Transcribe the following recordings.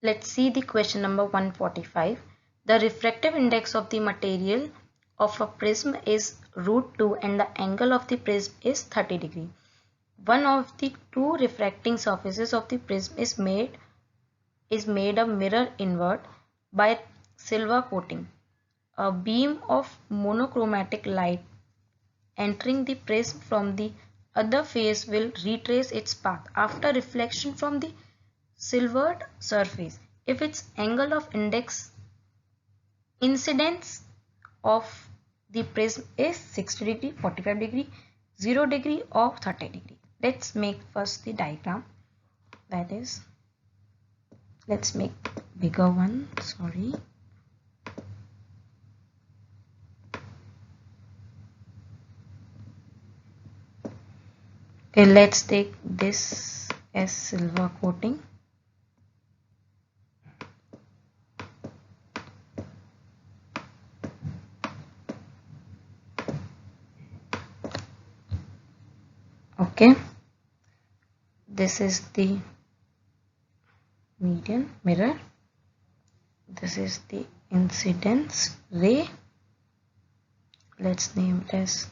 Let's see the question number 145. The refractive index of the material of a prism is √2 and the angle of the prism is 30 degree. One of the two refracting surfaces of the prism is made a mirror invert by silver coating. A beam of monochromatic light entering the prism from the other face will retrace its path after reflection from the silvered surface if its angle of incidence of the prism is 60 degree, 45 degree, 0 degree or 30 degree. Let's make first the diagram. That is, let's make bigger one. Sorry. Okay, let's take this as silver coating. Okay, this is the median mirror. This is the incidence ray. Let's name it as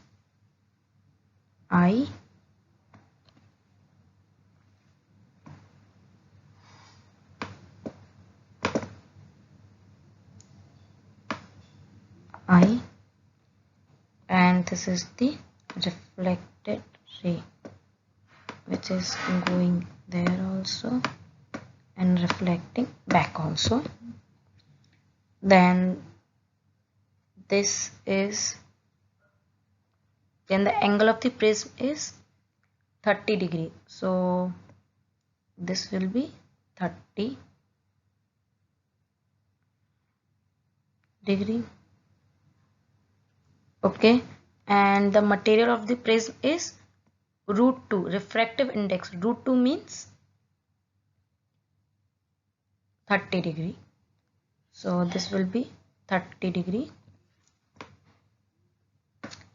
I. And this is the reflected ray, which is going there also and reflecting back also. Then this is, then the angle of the prism is 30 degree, so this will be 30 degree. Okay, and the material of the prism is √2, refractive index. √2 means 30 degree. So this will be 30 degree.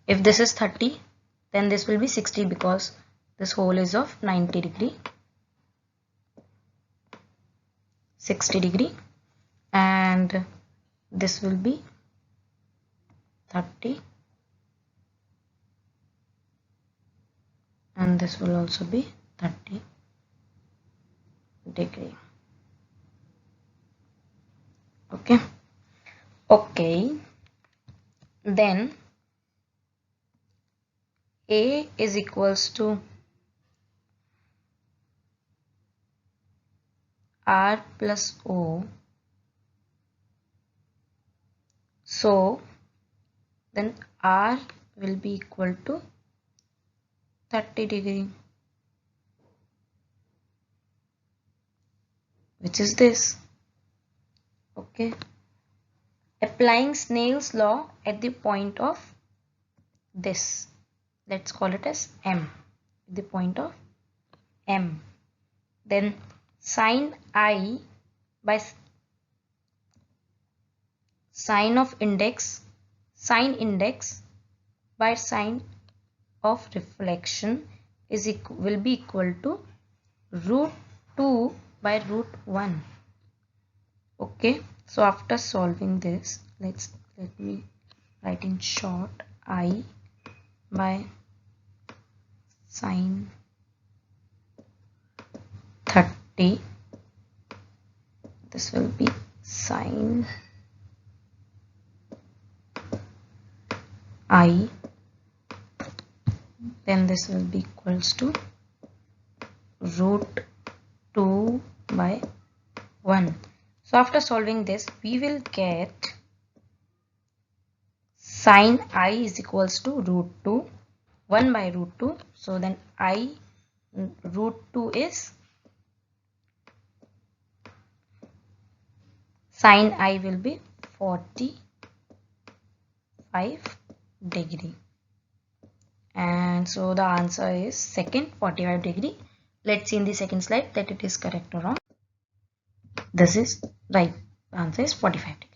If this is 30, then this will be 60 because this hole is of 90 degree. 60 degree, and this will be 30. And this will also be 30 degree. Okay, then A is equals to R plus O. So then R will be equal to 30 degree, which is this. Okay, applying Snell's law at the point of this, let's call it as M, the point of M, then sine I by sine index by sine of reflection will be equal to √2 by √1. Okay, so after solving this, let me write in short. I by sine 30, this will be sine I, then this will be equals to √2 by 1. So after solving this, we will get sine I is equals to √2, 1 by √2. So then I √2 is, sine I will be 45 degree. And so the answer is second, 45 degree. Let's see in the second slide that it is correct or wrong. This is right. The answer is 45 degree.